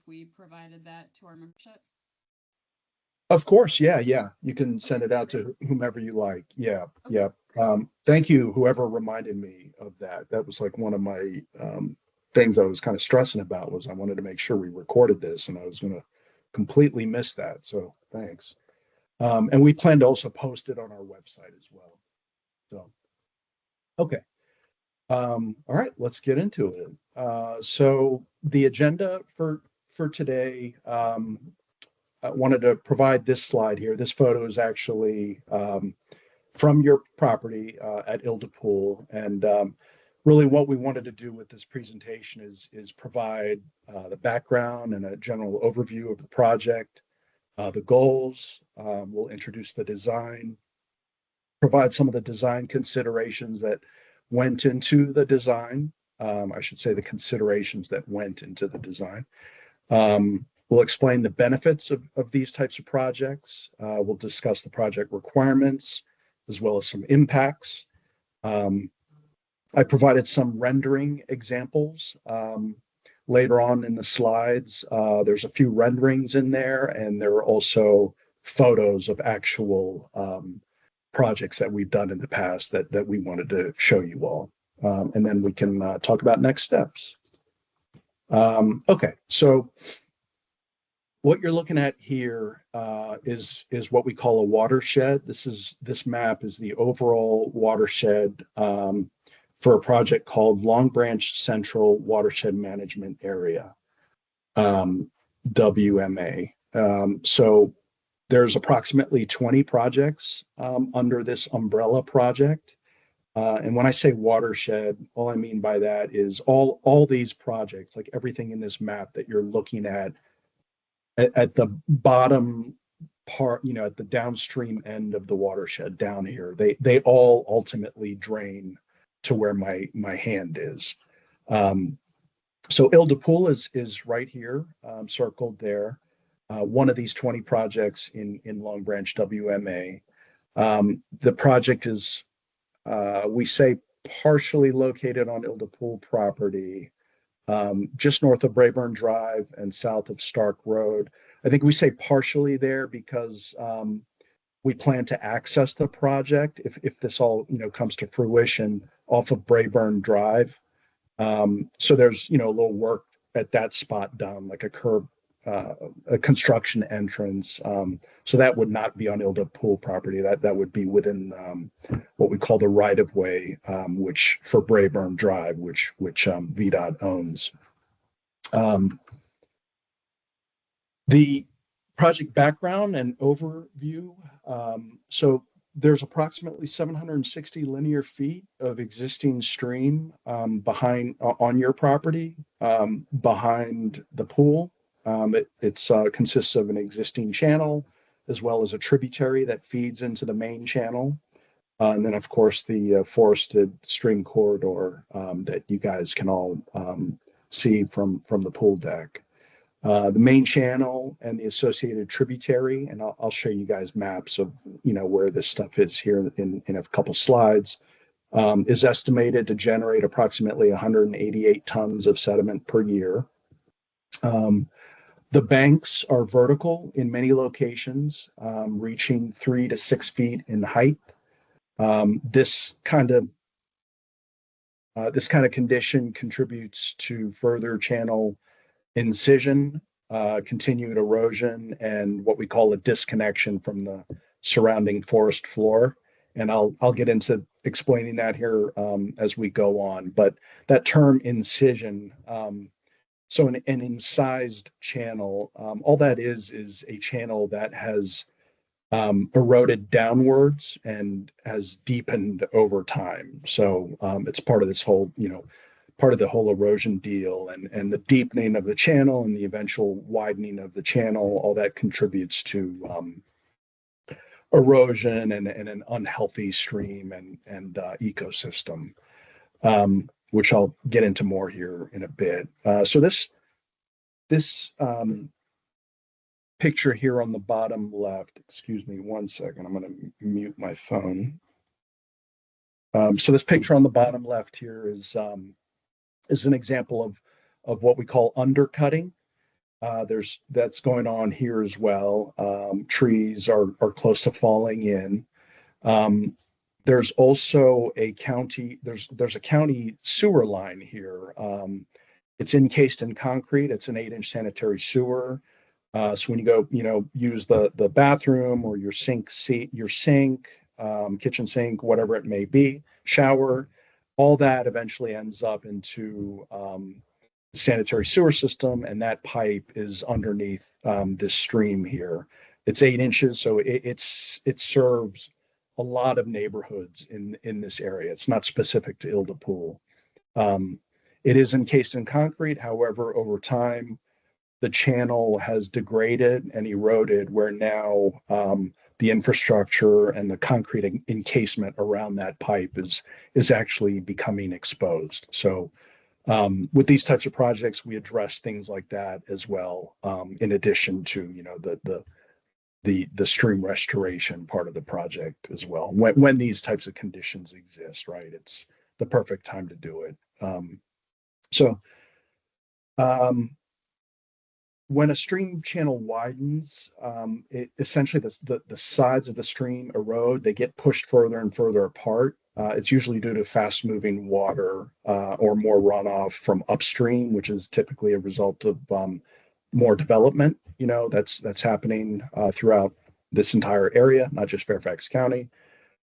we provided that to our membership? Of course, yeah, yeah. You can send it out to whomever you like. Yeah, yeah. Thank you, whoever reminded me of that. That was like one of my things I was kind of stressing about was I wanted to make sure we recorded this, and I was going to completely miss that. So thanks. And we plan to also post it on our website as well. So okay. All right, let's get into it. So the agenda for today. I wanted to provide this slide here. This photo is actually from your property at Ilda Pool. And really what we wanted to do with this presentation is provide the background and a general overview of the project, the goals. We'll introduce the design, provide some of the design considerations that went into the design. I should say the considerations that went into the design. We'll explain the benefits of these types of projects. We'll discuss the project requirements as well as some impacts. I provided some rendering examples later on in the slides. There's a few renderings in there, and there are also photos of actual projects that we've done in the past that we wanted to show you all. And then we can talk about next steps. Okay, so what you're looking at here is what we call a watershed. This map is the overall watershed for a project called Long Branch Central Watershed Management Area, WMA. So there's approximately 20 projects under this umbrella project. And when I say watershed, all I mean by that is all these projects, like everything in this map that you're looking at the bottom part, at the downstream end of the watershed down here, they all ultimately drain to where my hand is. So Ilda Pool is right here, circled there. One of these 20 projects in Long Branch WMA. The project is, we say, partially located on Ilda Pool property, just north of Braeburn Drive and south of Stark Road. I think we say partially there because we plan to access the project if this all comes to fruition off of Braeburn Drive. So there's a little work at that spot done, like a curb, a construction entrance. So that would not be on Ilda Pool property. That would be within what we call the right of way, which for Braeburn Drive, which VDOT owns. The project background and overview. So there's approximately 760 linear feet of existing stream on your property behind the pool. It consists of an existing channel as well as a tributary that feeds into the main channel. And then, of course, the forested stream corridor that you guys can all see from the pool deck. The main channel and the associated tributary, and I'll show you guys maps of where this stuff is here in a couple slides, is estimated to generate approximately 188 tons of sediment per year. The banks are vertical in many locations, reaching 3 to 6 feet in height. This kind of condition contributes to further channel incision, continued erosion, and what we call a disconnection from the surrounding forest floor. And I'll get into explaining that here as we go on. But that term incision, so an incised channel, all that is a channel that has eroded downwards and has deepened over time. So it's part of this whole, part of the whole erosion deal, and the deepening of the channel and the eventual widening of the channel, all that contributes to erosion and an unhealthy stream and ecosystem, which I'll get into more here in a bit. So this picture here on the bottom left, excuse me one second, I'm going to mute my phone. So this picture on the bottom left here is an example of what we call undercutting. That's going on here as well. Trees are close to falling in. Um, there's also a county, there's a county sewer line here. It's encased in concrete. It's an 8-inch sanitary sewer. So when you go, use the bathroom or your sink, kitchen sink, whatever it may be, shower, all that eventually ends up into the sanitary sewer system, and that pipe is underneath this stream here. It's 8 inches, so it serves a lot of neighborhoods in this area. It's not specific to Ilda Pool. Um, it is encased in concrete. However, over time, the channel has degraded and eroded where now the infrastructure and the concrete encasement around that pipe is actually becoming exposed. So with these types of projects, we address things like that as well, in addition to the stream restoration part of the project as well. When these types of conditions exist, right? It's the perfect time to do it. So um, when a stream channel widens, it essentially the sides of the stream erode. They get pushed further and further apart. It's usually due to fast moving water or more runoff from upstream, which is typically a result of more development. That's happening throughout this entire area, not just Fairfax County.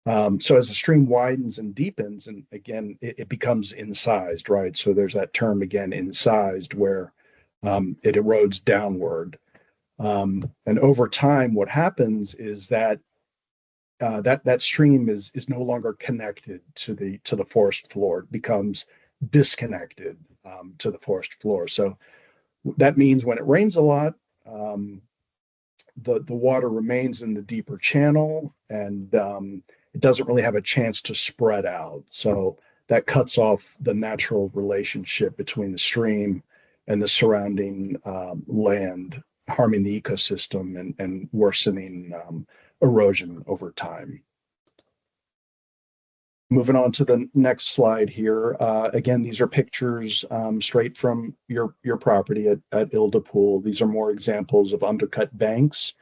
So as the stream widens and deepens, and again, it becomes incised, right? So there's that term again, incised, where it erodes downward. And over time, what happens is that that stream is no longer connected to the forest floor. It becomes disconnected to the forest floor. So that means when it rains a lot, the water remains in the deeper channel, and it doesn't really have a chance to spread out. So that cuts off the natural relationship between the stream and the surrounding land, harming the ecosystem and worsening erosion over time. Moving on to the next slide here. Again, these are pictures straight from your property at Ilda Pool. These are more examples of undercut banks,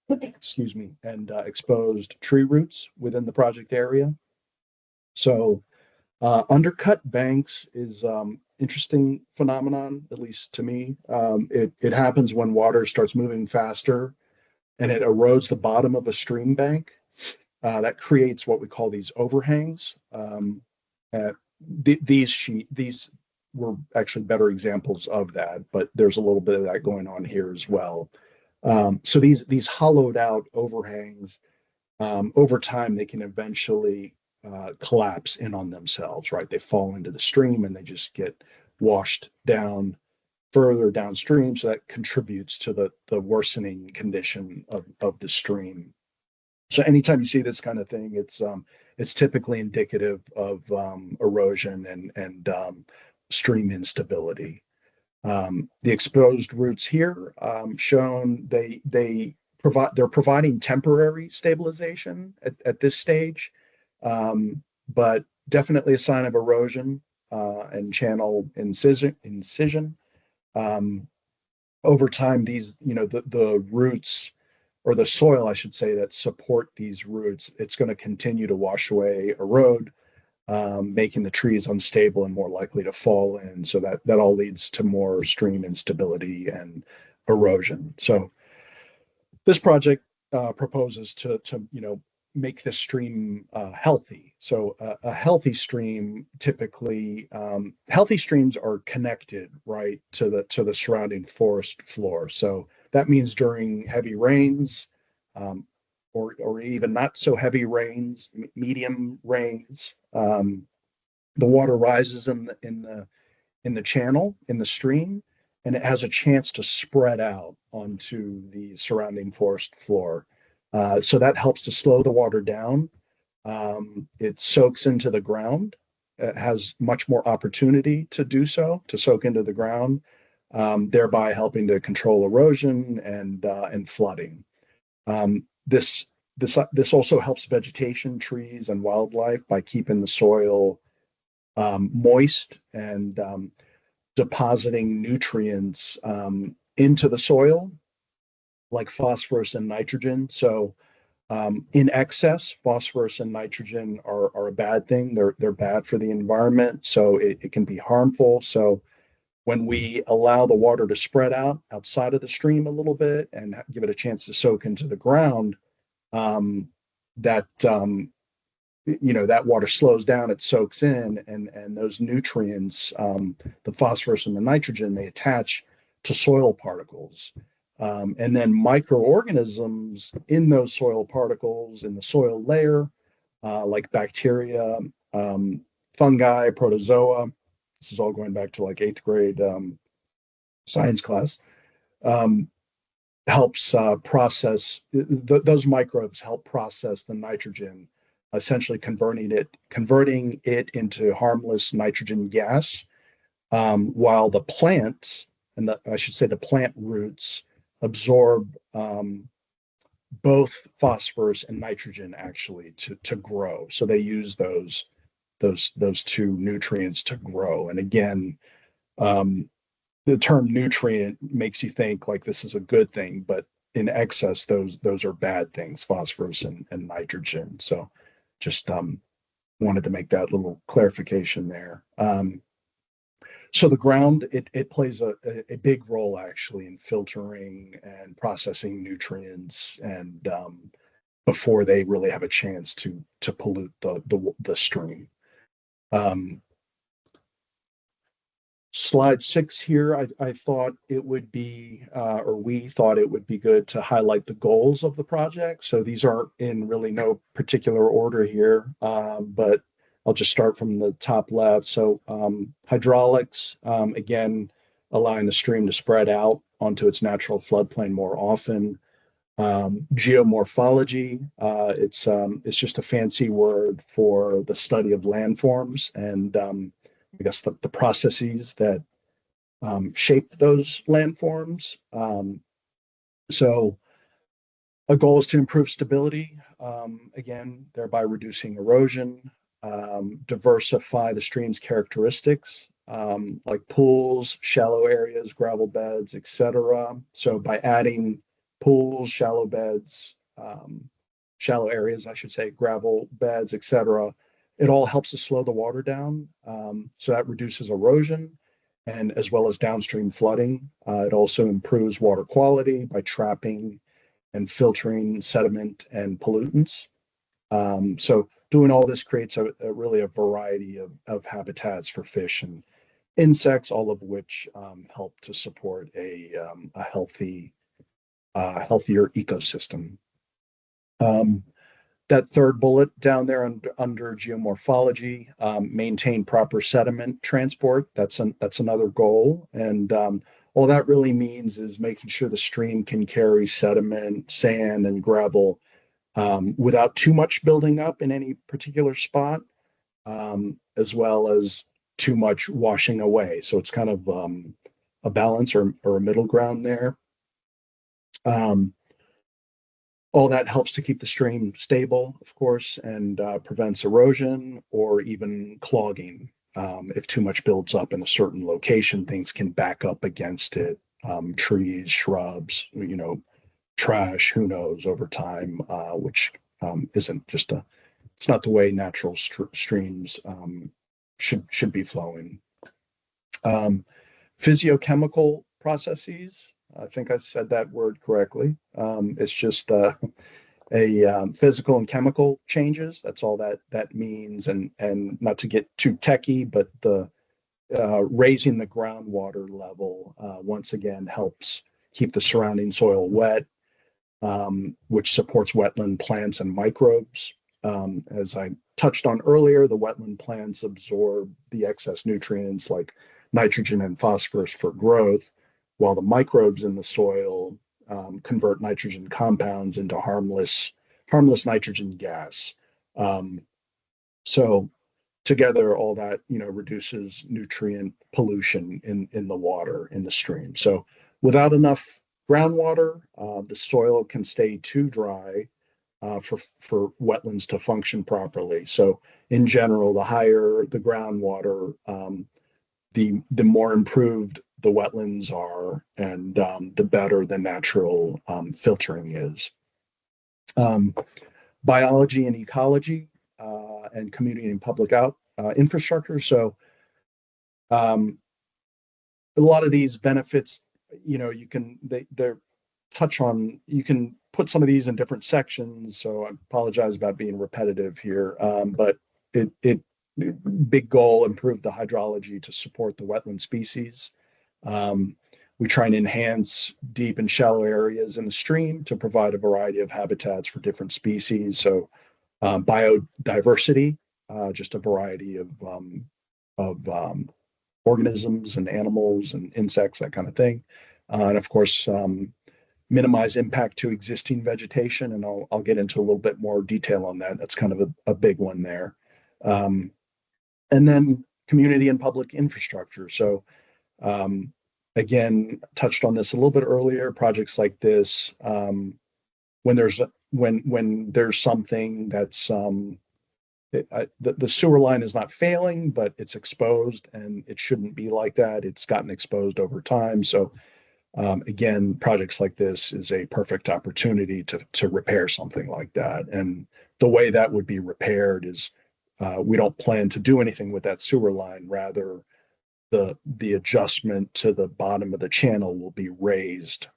excuse me, and exposed tree roots within the project area. So undercut banks is interesting phenomenon, at least to me. It happens when water starts moving faster and it erodes the bottom of a stream bank. That creates what we call these overhangs. These were actually better examples of that, but there's a little bit of that going on here as well. So these hollowed out overhangs, over time, they can eventually collapse in on themselves, right? They fall into the stream and they just get washed down further downstream. So that contributes to the worsening condition of the stream. So anytime you see this kind of thing, it's typically indicative of erosion and stream instability. The exposed roots here shown they're providing temporary stabilization at this stage, but definitely a sign of erosion and channel incision. Um, Over time, the roots or the soil, I should say, that support these roots, it's going to continue to wash away, erode, making the trees unstable and more likely to fall in. So that all leads to more stream instability and erosion. So this project proposes to make the stream healthy. So a healthy stream typically healthy streams are connected right to the surrounding forest floor. So that means during heavy rains, or even not so heavy rains, medium rains, the water rises in the channel in the stream, and it has a chance to spread out onto the surrounding forest floor. So that helps to slow the water down. It soaks into the ground. It has much more opportunity to do so, to soak into the ground, thereby helping to control erosion and flooding. This also helps vegetation, trees, and wildlife by keeping the soil moist and depositing nutrients into the soil, like phosphorus and nitrogen. So in excess, phosphorus and nitrogen are a bad thing. They're bad for the environment, so it can be harmful. So when we allow the water to spread out outside of the stream a little bit and give it a chance to soak into the ground, um, that that water slows down, it soaks in, and those nutrients, the phosphorus and the nitrogen, they attach to soil particles. And then microorganisms in those soil particles, in the soil layer, like bacteria, fungi, protozoa. This is all going back to like eighth grade science class. Um, Helps process those microbes help process the nitrogen, essentially converting it into harmless nitrogen gas, while the plants, I should say the plant roots, absorb both phosphorus and nitrogen actually to grow. So they use those two nutrients to grow. And again, um, the term nutrient makes you think like this is a good thing, but in excess, those are bad things, phosphorus and nitrogen. So just wanted to make that little clarification there. So the ground, it plays a big role actually in filtering and processing nutrients, and before they really have a chance to pollute the stream. Um, Slide 6 here, I thought it would be, or we thought it would be good to highlight the goals of the project. So these aren't in really no particular order here, but I'll just start from the top left. So hydraulics, again, allowing the stream to spread out onto its natural floodplain more often. Geomorphology, it's just a fancy word for the study of landforms and I guess the processes that shape those landforms. So a goal is to improve stability, again, thereby reducing erosion, diversify the stream's characteristics, like pools, shallow areas, gravel beds, etc. So by adding pools, shallow areas, I should say, gravel beds, etc., it all helps to slow the water down. So that reduces erosion and as well as downstream flooding. It also improves water quality by trapping and filtering sediment and pollutants. So doing all this creates really a variety of habitats for fish and insects, all of which help to support a healthier ecosystem. That third bullet down there under geomorphology, maintain proper sediment transport. That's another goal, and all that really means is making sure the stream can carry sediment, sand, and gravel without too much building up in any particular spot, as well as too much washing away. So it's kind of a balance or a middle ground there. Um, all that helps to keep the stream stable, of course, and prevents erosion or even clogging. If too much builds up in a certain location, things can back up against it. Trees, shrubs, trash, who knows, over time, which isn't just it's not the way natural streams should be flowing. Physiochemical processes. I think I said that word correctly. It's just physical and chemical changes. That's all that means. And not to get too techy, but the raising the groundwater level once again helps keep the surrounding soil wet, which supports wetland plants and microbes. As I touched on earlier, the wetland plants absorb the excess nutrients like nitrogen and phosphorus for growth, while the microbes in the soil convert nitrogen compounds into harmless nitrogen gas. Um, so together, all that reduces nutrient pollution in the water in the stream. So without enough groundwater, the soil can stay too dry for wetlands to function properly. So in general, the higher the groundwater, the more improved the wetlands are, and the better the natural filtering is. Biology and ecology, and community and public out infrastructure. So um, a lot of these benefits, you can they're touch on, you can put some of these in different sections. So I apologize about being repetitive here, but it big goal, improve the hydrology to support the wetland species. Um, we try and enhance deep and shallow areas in the stream to provide a variety of habitats for different species. So biodiversity, just a variety of organisms and animals and insects, that kind of thing. And of course, minimize impact to existing vegetation. And I'll get into a little bit more detail on that. That's kind of a big one there. Um, and then community and public infrastructure. So um, again, touched on this a little bit earlier. Projects like this, when there's something that's the sewer line is not failing, but it's exposed, and it shouldn't be like that. It's gotten exposed over time. So again, projects like this is a perfect opportunity to repair something like that. And the way that would be repaired is we don't plan to do anything with that sewer line. Rather, the adjustment to the bottom of the channel will be raised,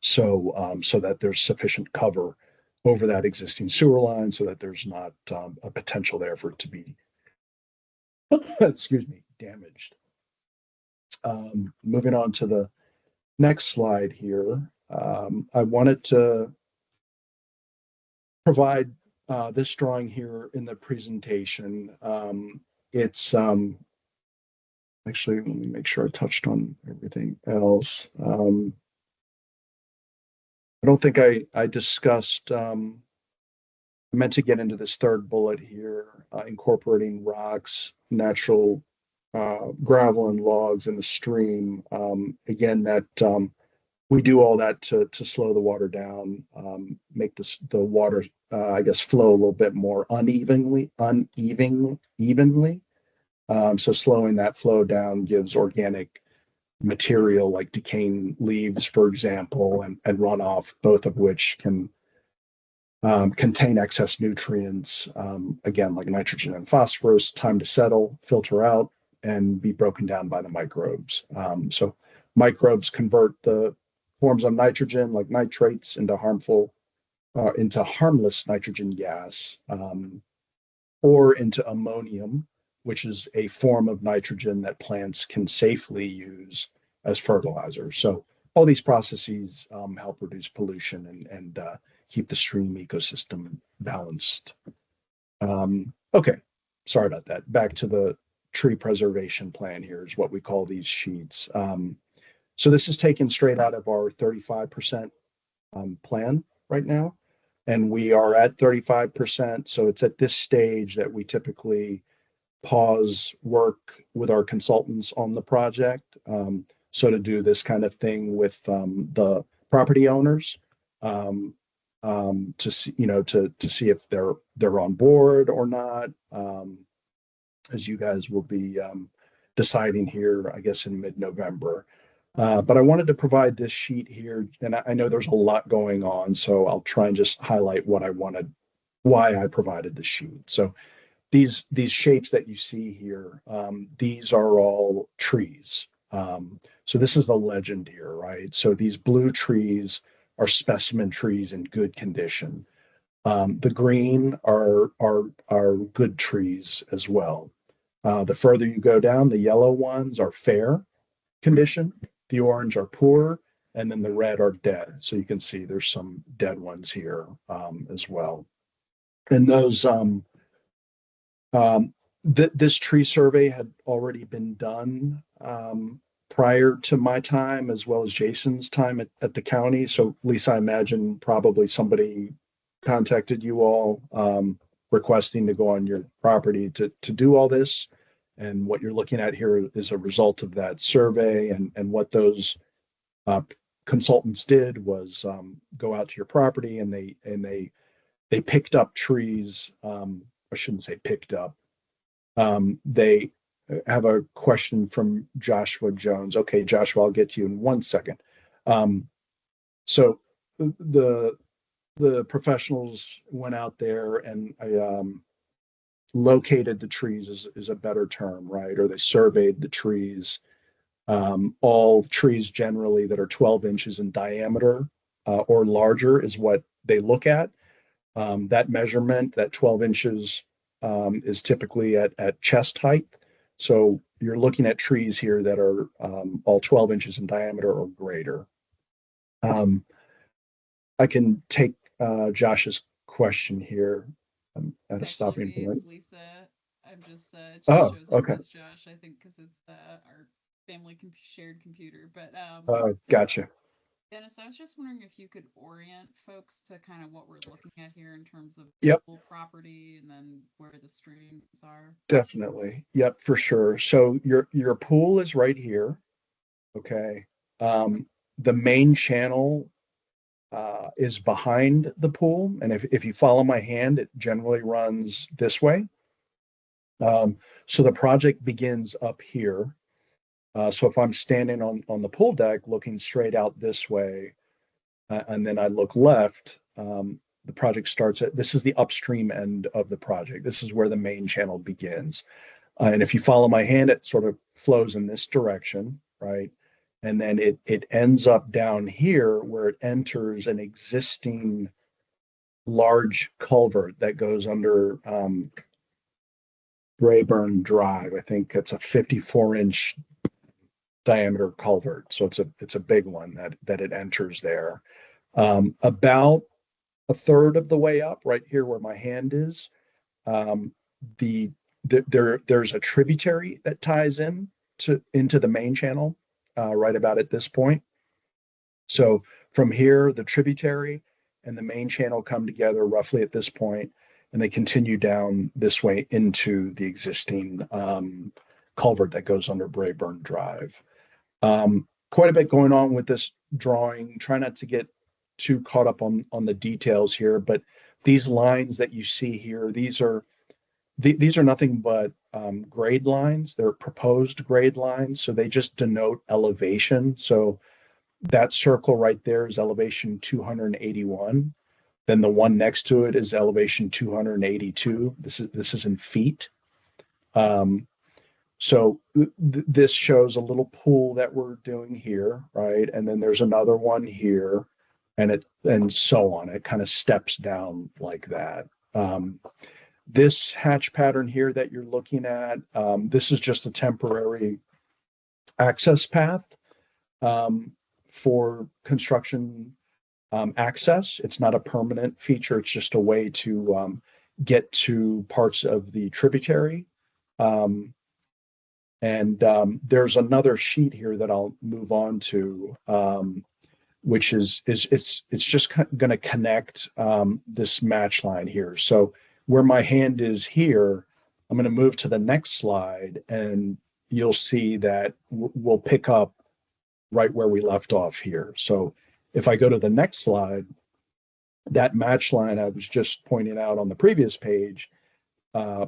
so that there's sufficient cover over that existing sewer line, so that there's not a potential there for it to be excuse me, damaged. Moving on to the next slide here, I wanted to provide this drawing here in the presentation. It's actually, let me make sure I touched on everything else. I don't think I discussed, I meant to get into this third bullet here, incorporating rocks, natural gravel and logs in the stream. Again, that we do all that to slow the water down, make the water, I guess, flow a little bit more evenly. So slowing that flow down gives organic material like decaying leaves, for example, and runoff, both of which can contain excess nutrients, again, like nitrogen and phosphorus, time to settle, filter out, and be broken down by the microbes. So microbes convert the forms of nitrogen, like nitrates, into harmless nitrogen gas, or into ammonium, which is a form of nitrogen that plants can safely use as fertilizer. So all these processes help reduce pollution and keep the stream ecosystem balanced. Okay, sorry about that. Back to the tree preservation plan here is what we call these sheets. So this is taken straight out of our 35% plan right now. And we are at 35%. So it's at this stage that we typically pause work with our consultants on the project. So to do this kind of thing with the property owners, to see, to see if they're on board or not, as you guys will be deciding here, I guess, in mid-November. But I wanted to provide this sheet here, and I know there's a lot going on, so I'll try and just highlight what I wanted, why I provided the sheet. So these shapes that you see here, these are all trees. So this is the legend here, right? So these blue trees are specimen trees in good condition. The green are good trees as well. The further you go down, the yellow ones are fair condition, the orange are poor, and then the red are dead. So you can see there's some dead ones here as well. And those this tree survey had already been done prior to my time, as well as Jason's time at the county. So Lisa, I imagine probably somebody contacted you all requesting to go on your property to do all this. And what you're looking at here is a result of that survey, and what those consultants did was go out to your property, and they picked up trees. I shouldn't say picked up. They have a question from Joshua Jones. Okay, Joshua, I'll get to you in 1 second. So the professionals went out there and located the trees is a better term, right? Or they surveyed the trees. All trees generally that are 12 inches in diameter or larger is what they look at. That measurement, that 12 inches, is typically at chest height. So you're looking at trees here that are all 12 inches in diameter or greater. I can take Josh's question here. I'm at a stopping Actually, point. it's Lisa. I'm just it just Oh, shows up okay. as Josh. I think because it's our family shared computer. But Gotcha. Dennis, I was just wondering if you could orient folks to kind of what we're looking at here in terms of Yep, pool property and then where the streams are. definitely. Yep, for sure. So your pool is right here. Okay. The main channel is behind the pool. And if you follow my hand, it generally runs this way. So the project begins up here. So if I'm standing on the pool deck looking straight out this way, and then I look left, the project starts at this is the upstream end of the project. This is where the main channel begins. And if you follow my hand, it sort of flows in this direction, right? And then it ends up down here where it enters an existing large culvert that goes under Braeburn Drive. I think it's a 54-inch diameter culvert, so it's a big one that it enters there. About a third of the way up, right here where my hand is, um, there's a tributary that ties into the main channel, right about at this point. So from here, the tributary and the main channel come together roughly at this point, and they continue down this way into the existing culvert that goes under Braeburn Drive. Quite a bit going on with this drawing. Try not to get too caught up on the details here, but these lines that you see here, these are nothing but grade lines. They're proposed grade lines, so they just denote elevation. So that circle right there is elevation 281. Then the one next to it is elevation 282. This is in feet. Um, so this shows a little pool that we're doing here, right? And then there's another one here, and so on. It kind of steps down like that. This hatch pattern here that you're looking at, this is just a temporary access path for construction access. It's not a permanent feature. It's just a way to get to parts of the tributary. Um, and there's another sheet here that I'll move on to, which is it's just going to connect this match line here. So where my hand is here, I'm going to move to the next slide, and you'll see that we'll pick up right where we left off here. So if I go to the next slide, that match line I was just pointing out on the previous page,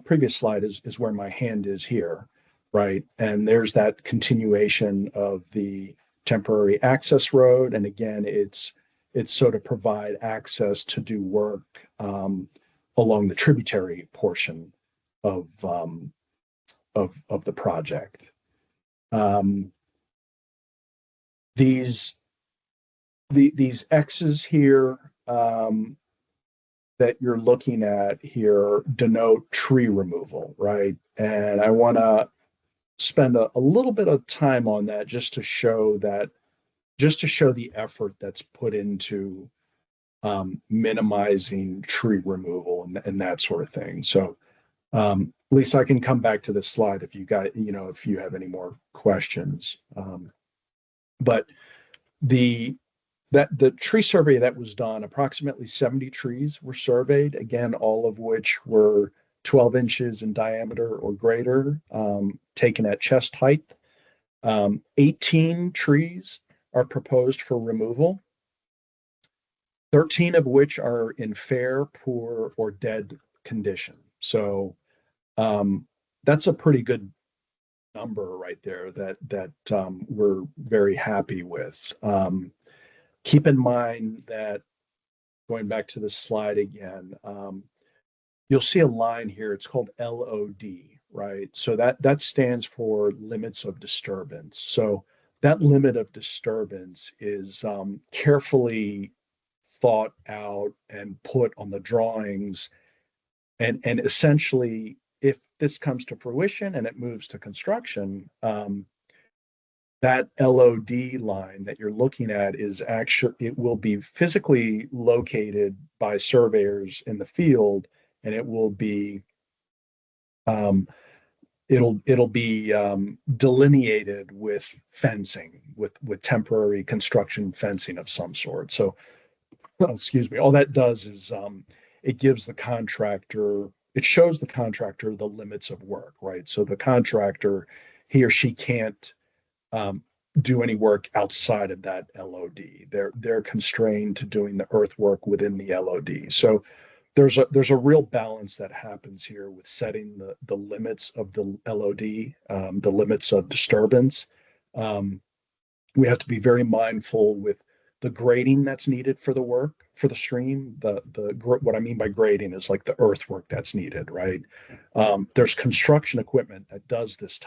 previous slide is where my hand is here, right? And there's that continuation of the temporary access road. And again, it's so to provide access to do work along the tributary portion of the project. These these X's here that you're looking at here denote tree removal, right? And I want to spend a little bit of time on that just to show the effort that's put into minimizing tree removal and that sort of thing. So Lisa, I can come back to this slide if if you have any more questions. But the the tree survey that was done, approximately 70 trees were surveyed, again, all of which were 12 inches in diameter or greater, taken at chest height. 18 trees are proposed for removal, 13 of which are in fair, poor, or dead condition. So that's a pretty good number right there that we're very happy with. Keep in mind that going back to the slide again, you'll see a line here. It's called LOD, right? So that stands for limits of disturbance. So that limit of disturbance is carefully thought out and put on the drawings, and essentially, if this comes to fruition and it moves to construction, that LOD line that you're looking at is actually, it will be physically located by surveyors in the field, and it will be um, it'll be delineated with fencing, with temporary construction fencing of some sort. So, excuse me, all that does is it gives the contractor, it shows the contractor the limits of work, right? So the contractor, he or she can't um, do any work outside of that LOD. They're constrained to doing the earthwork within the LOD. So there's a real balance that happens here with setting the limits of the LOD, the limits of disturbance. Um, we have to be very mindful with the grading that's needed for the work for the stream. The what I mean by grading is like the earthwork that's needed, right? There's construction equipment that does these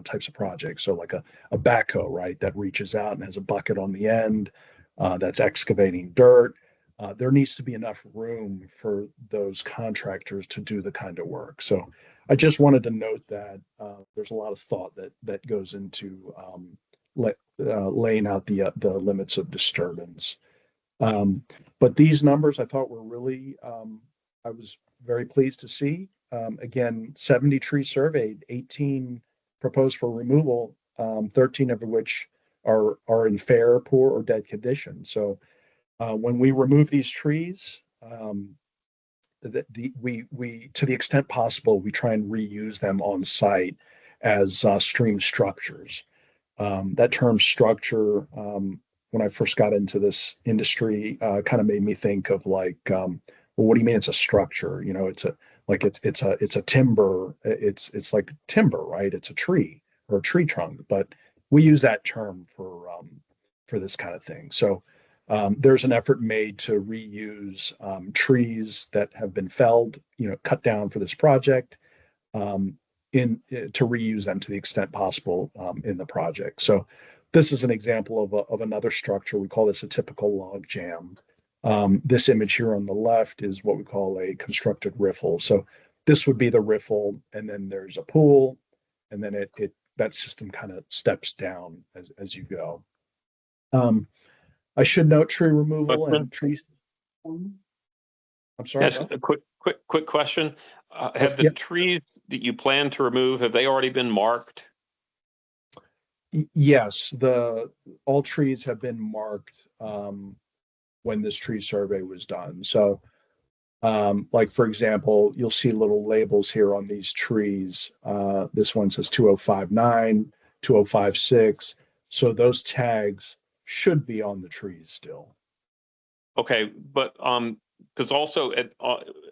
types of projects. So like a backhoe, right, that reaches out and has a bucket on the end, that's excavating dirt. There needs to be enough room for those contractors to do the kind of work. So I just wanted to note that there's a lot of thought that goes into laying out the limits of disturbance. Um, but these numbers I thought were really, I was very pleased to see. Again, 70 trees surveyed, 18 proposed for removal, 13 of which are in fair, poor, or dead condition. So when we remove these trees, we to the extent possible, we try and reuse them on site as stream structures. That term structure, when I first got into this industry, kind of made me think of like, well, what do you mean it's a structure? You know, it's a timber. It's like timber, right? It's a tree or a tree trunk, but we use that term for this kind of thing. So there's an effort made to reuse trees that have been felled, cut down for this project, um, to reuse them to the extent possible in the project. So this is an example of another structure. We call this a typical log jam. This image here on the left is what we call a constructed riffle. So this would be the riffle, and then there's a pool, and then it that system kind of steps down as you go. Um, I should note tree removal and trees. I'm sorry, Yes, Bob? a quick question. Oh, Have the yeah. trees that you plan to remove, have they already been marked? Yes, the all trees have been marked when this tree survey was done. So, like for example, you'll see little labels here on these trees. This one says 2059, 2056. So those tags should be on the trees still. Okay, but because also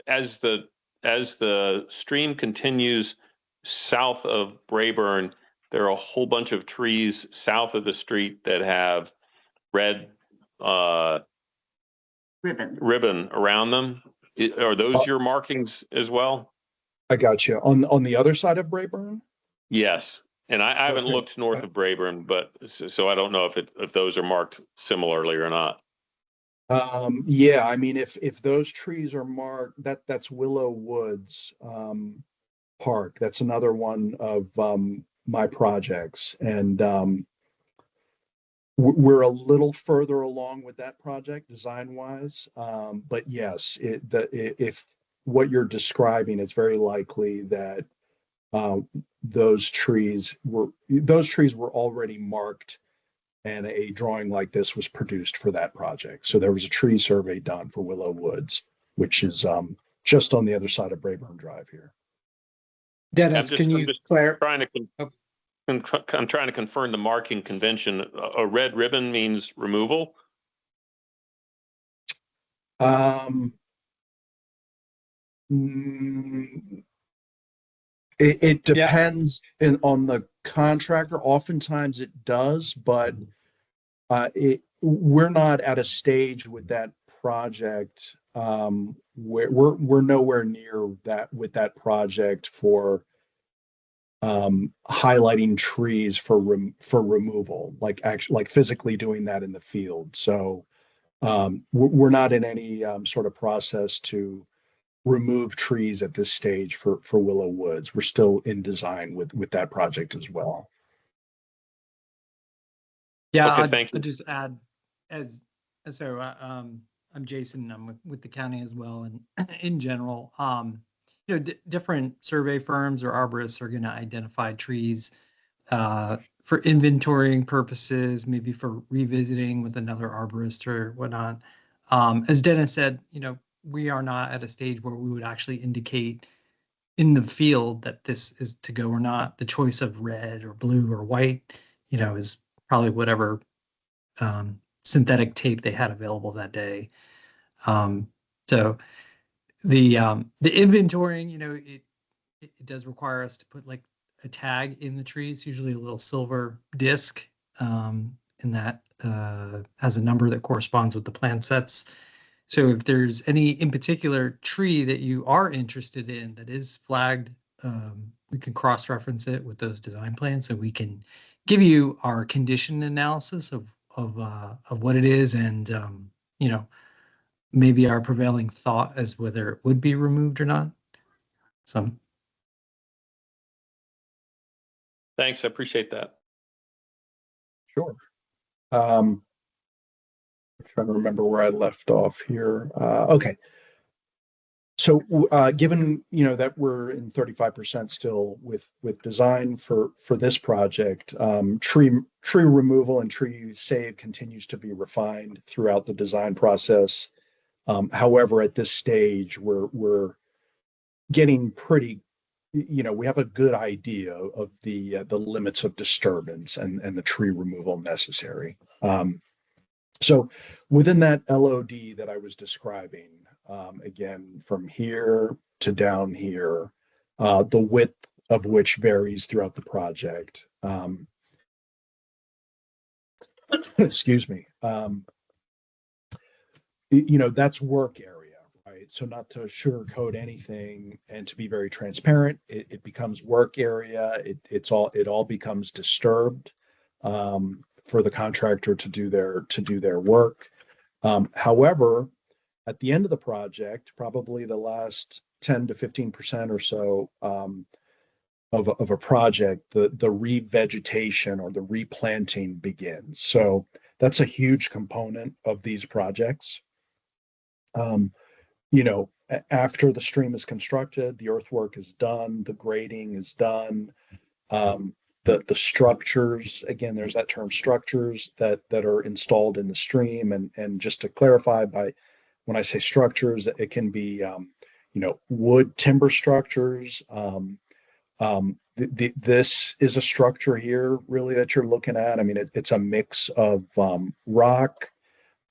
as the stream continues south of Braeburn, there are a whole bunch of trees south of the street that have red ribbon around them. Are those your markings as well? I got you. On the other side of Braeburn? Yes. And I haven't Okay. looked north of Braeburn, but so I don't know if those are marked similarly or not. Yeah, I mean, if those trees are marked, that's Willow Woods Park. That's another one of my projects, and we're a little further along with that project design wise. But yes, if what you're describing, it's very likely that uh, those trees were already marked, and a drawing like this was produced for that project. So there was a tree survey done for Willow Woods, which is just on the other side of Braeburn Drive here. Dennis, can I'm you just clarify? trying to I'm trying to confirm the marking convention. A red ribbon means removal. Um, mm, It Yeah. depends on the contractor. Oftentimes it does, but we're not at a stage with that project where we're nowhere near that with that project for highlighting trees for removal, like actually like physically doing that in the field. So we're not in any sort of process to remove trees at this stage for Willow Woods. We're still in design with that project as well. Yeah, Okay, thank I'll you. just add as so I'm Jason. I'm with the county as well, and in general, different survey firms or arborists are going to identify trees for inventorying purposes, maybe for revisiting with another arborist or whatnot. As Dennis said, we are not at a stage where we would actually indicate in the field that this is to go or not. The choice of red or blue or white, is probably whatever synthetic tape they had available that day. So the inventorying, it does require us to put like a tag in the tree. It's usually a little silver disc, and that has a number that corresponds with the plan sets. So if there's any in particular tree that you are interested in that is flagged, we can cross-reference it with those design plans, so we can give you our condition analysis of what it is, and maybe our prevailing thought as whether it would be removed or not. So Thanks, I appreciate that. Sure. Trying to remember where I left off here. Okay. So, given that we're in 35% still with design for this project, tree removal and tree save continues to be refined throughout the design process. However, at this stage, we're getting pretty, we have a good idea of the limits of disturbance and the tree removal necessary. So within that LOD that I was describing, again, from here to down here, the width of which varies throughout the project. Excuse me. That's work area, right? So not to sugarcoat anything and to be very transparent, it becomes work area. It all becomes disturbed for the contractor to do their work. However, at the end of the project, probably the last 10 to 15% or so of a project, the revegetation or the replanting begins. So that's a huge component of these projects. After the stream is constructed, the earthwork is done, the grading is done. The structures, again, there's that term structures that are installed in the stream. And just to clarify, when I say structures, it can be, wood timber structures. This is a structure here really that you're looking at. I mean, it's a mix of rock.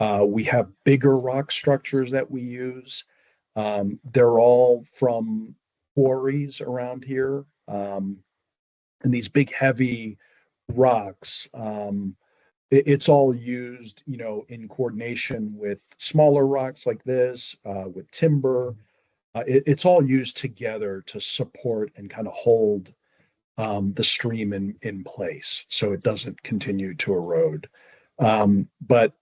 We have bigger rock structures that we use. They're all from quarries around here. And these big, heavy rocks, it's all used, in coordination with smaller rocks like this, with timber. It's all used together to support and kind of hold the stream in place so it doesn't continue to erode. But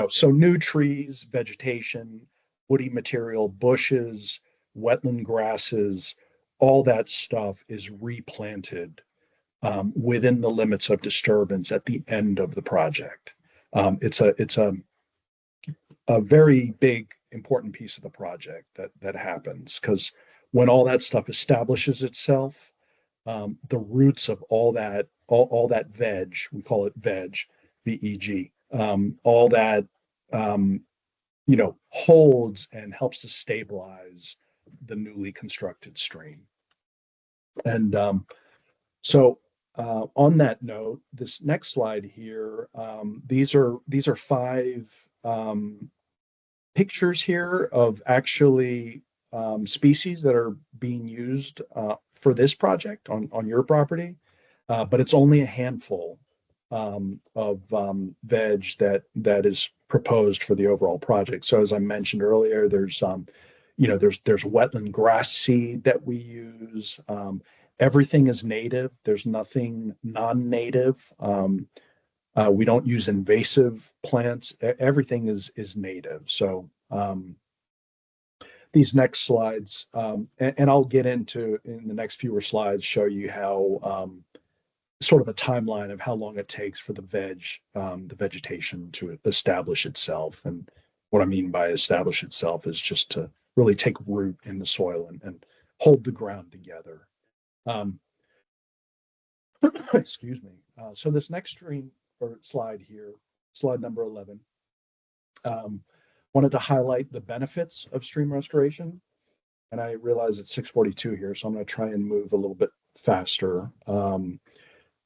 so new trees, vegetation, woody material, bushes, wetland grasses, all that stuff is replanted within the limits of disturbance at the end of the project. It's a very big, important piece of the project that happens, because when all that stuff establishes itself, the roots of all that veg, we call it veg, VEG, all that holds and helps to stabilize the newly constructed stream. And so on that note, this next slide here, these are 5 pictures here of actually species that are being used for this project on your property, but it's only a handful of veg that is proposed for the overall project. So as I mentioned earlier, there's there's wetland grass seed that we use. Everything is native. There's nothing non-native. We don't use invasive plants. Everything is native. So these next slides, and I'll get into in the next fewer slides, show you how sort of a timeline of how long it takes for the vegetation to establish itself. And what I mean by establish itself is just to really take root in the soil and hold the ground together. Excuse me. So this next stream or slide here, slide number 11, wanted to highlight the benefits of stream restoration. And I realize it's 6:42 here, so I'm going to try and move a little bit faster.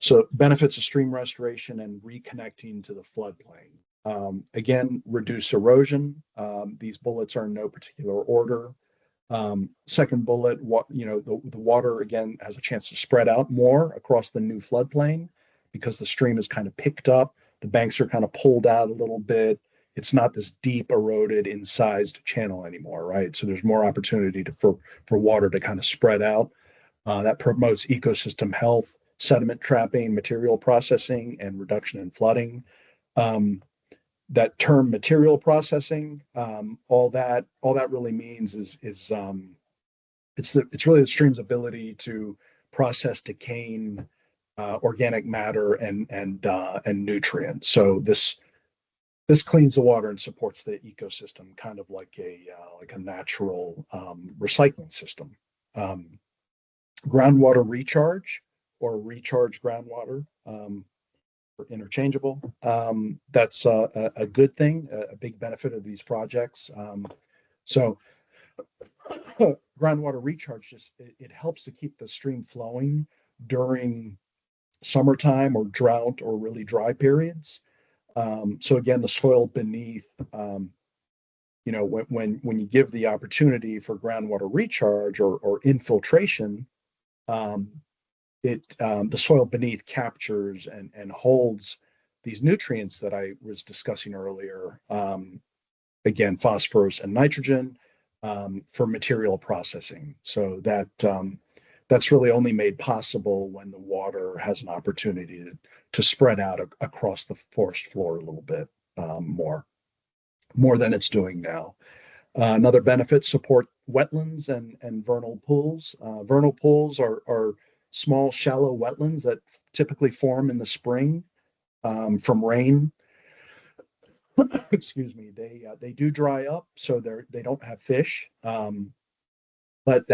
So benefits of stream restoration and reconnecting to the floodplain. Again, reduce erosion. These bullets are in no particular order. Second bullet, the water again has a chance to spread out more across the new floodplain because the stream is kind of picked up. The banks are kind of pulled out a little bit. It's not this deep eroded incised channel anymore, right? So there's more opportunity for water to kind of spread out. That promotes ecosystem health, sediment trapping, material processing, and reduction in flooding. That term material processing, all that really means is it's really the stream's ability to process decaying organic matter and nutrients. So this cleans the water and supports the ecosystem, kind of like a natural recycling system. Groundwater recharge or recharge groundwater. Interchangeable. That's a good thing, a big benefit of these projects. So groundwater recharge it helps to keep the stream flowing during summertime or drought or really dry periods. So again, the soil beneath, when you give the opportunity for groundwater recharge or infiltration, the soil beneath captures and holds these nutrients that I was discussing earlier, again, phosphorus and nitrogen, for material processing. So that's really only made possible when the water has an opportunity to spread out across the forest floor a little bit more than it's doing now. Another benefit, support wetlands and vernal pools. Vernal pools are small, shallow wetlands that typically form in the spring from rain. Excuse me. They do dry up, so they don't have fish, but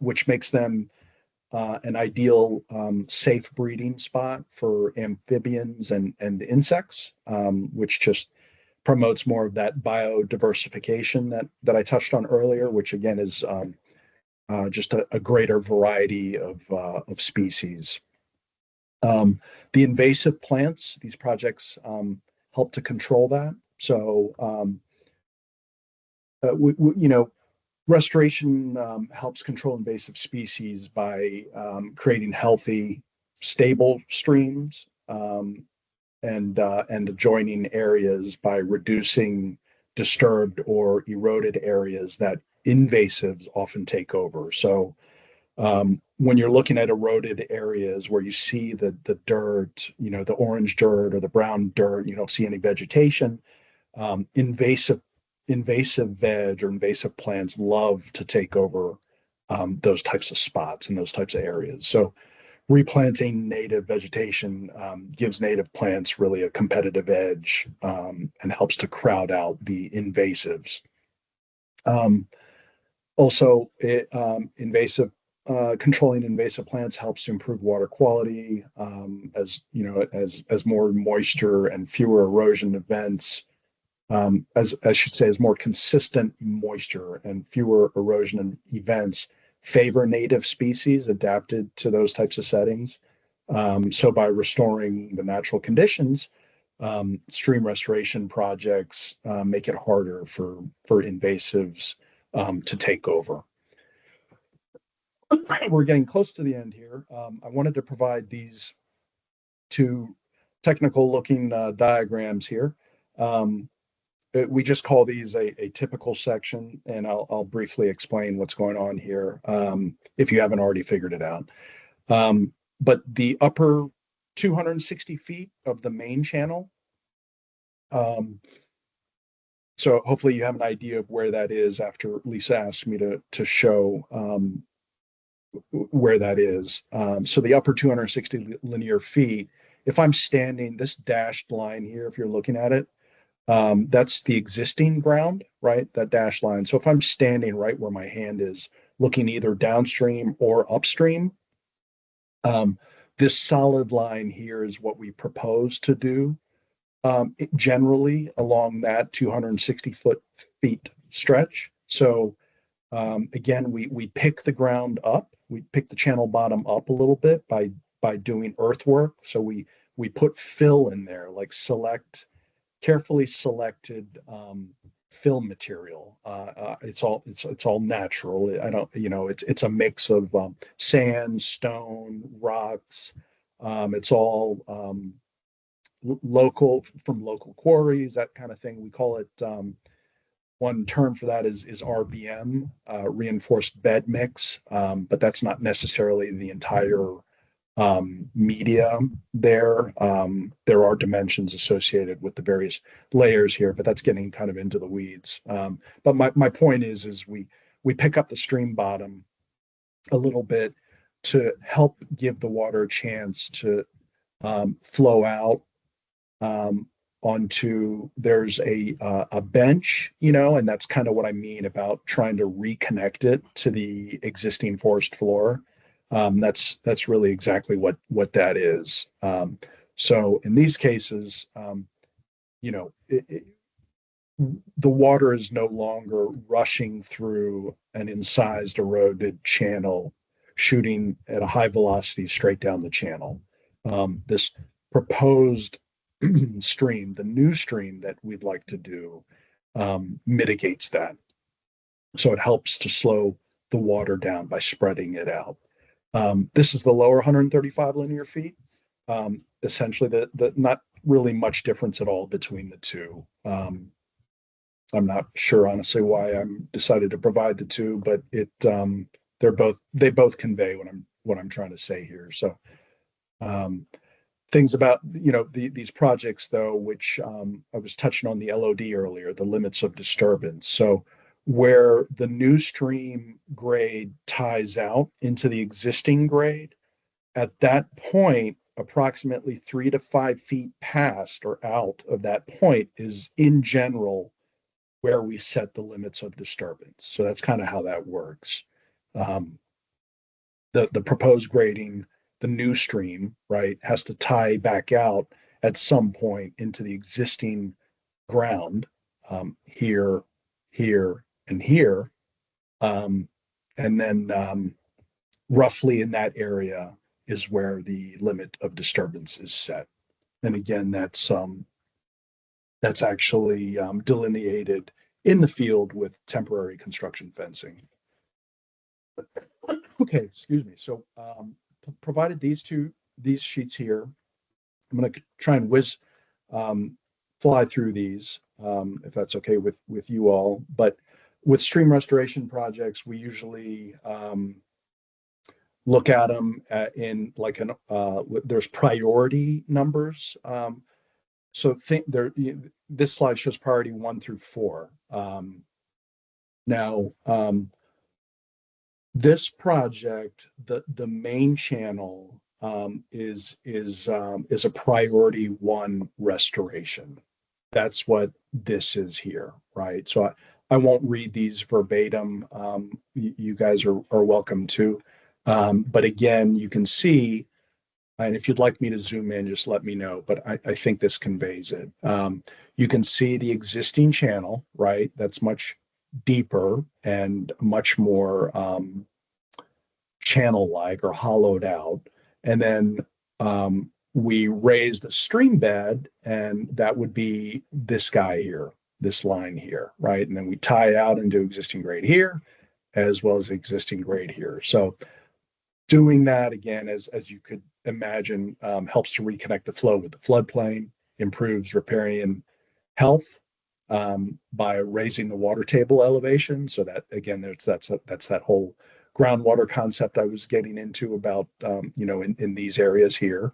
which makes them an ideal safe breeding spot for amphibians and insects, which just promotes more of that biodiversification that I touched on earlier, which again is just a greater variety of species. The invasive plants, these projects help to control that. So, restoration helps control invasive species by creating healthy, stable streams and adjoining areas by reducing disturbed or eroded areas that invasives often take over. So when you're looking at eroded areas where you see the dirt, the orange dirt or the brown dirt, you don't see any vegetation, invasive veg or invasive plants love to take over those types of spots and those types of areas. So replanting native vegetation gives native plants really a competitive edge and helps to crowd out the invasives. Also, controlling invasive plants helps to improve water quality as more moisture and fewer erosion events. As I should say, as more consistent moisture and fewer erosion events favor native species adapted to those types of settings. So by restoring the natural conditions, stream restoration projects make it harder for invasives to take over. We're getting close to the end here. I wanted to provide these two technical looking diagrams here. We just call these a typical section, and I'll briefly explain what's going on here if you haven't already figured it out. But the upper 260 feet of the main channel, so hopefully you have an idea of where that is after Lisa asked me to show where that is. So the upper 260 linear feet, if I'm standing, this dashed line here, if you're looking at it, that's the existing ground, right? That dashed line. So if I'm standing right where my hand is, looking either downstream or upstream, this solid line here is what we propose to do. Generally along that 260 feet stretch. So again, we pick the ground up, we pick the channel bottom up a little bit by doing earthwork. So we put fill in there, like carefully selected fill material. It's all natural. I don't, it's a mix of sand, stone, rocks. It's all local, from local quarries, that kind of thing. We call it, one term for that is RBM, reinforced bed mix, but that's not necessarily the entire media there. There are dimensions associated with the various layers here, but that's getting kind of into the weeds. But my point is we pick up the stream bottom a little bit to help give the water a chance to flow out onto, there's a bench, and that's kind of what I mean about trying to reconnect it to the existing forest floor. That's really exactly what that is. So in these cases, the water is no longer rushing through an incised, eroded channel, shooting at a high velocity straight down the channel. This proposed stream, the new stream that we'd like to do, mitigates that. So it helps to slow the water down by spreading it out. This is the lower 135 linear feet. Essentially, the not really much difference at all between the two. I'm not sure honestly why I'm decided to provide the two, but they both convey what I'm trying to say here. So things about these projects though, which I was touching on the LOD earlier, the limits of disturbance. So where the new stream grade ties out into the existing grade, at that point, approximately 3 to 5 feet past or out of that point is in general where we set the limits of disturbance. So that's kind of how that works. The proposed grading, the new stream, right, has to tie back out at some point into the existing ground, here, and here. And then roughly in that area is where the limit of disturbance is set. And again, that's actually delineated in the field with temporary construction fencing. Okay, excuse me. So provided these sheets here, I'm going to try and fly through these, if that's okay with you all. But with stream restoration projects, we usually look at them in like there's priority numbers. So this slide shows priority 1 through 4. Now, this project, the main channel is a priority 1 restoration. That's what this is here, right? So I won't read these verbatim. You guys are welcome to. But again, you can see, and if you'd like me to zoom in, just let me know, but I think this conveys it. You can see the existing channel, right? That's much deeper and much more channel-like or hollowed out. And then we raised the stream bed, and that would be this guy here, this line here, right? And then we tie out into existing grade here, as well as existing grade here. So doing that again, as you could imagine, helps to reconnect the flow with the floodplain, improves riparian health by raising the water table elevation. So that again, that's that whole groundwater concept I was getting into about in these areas here,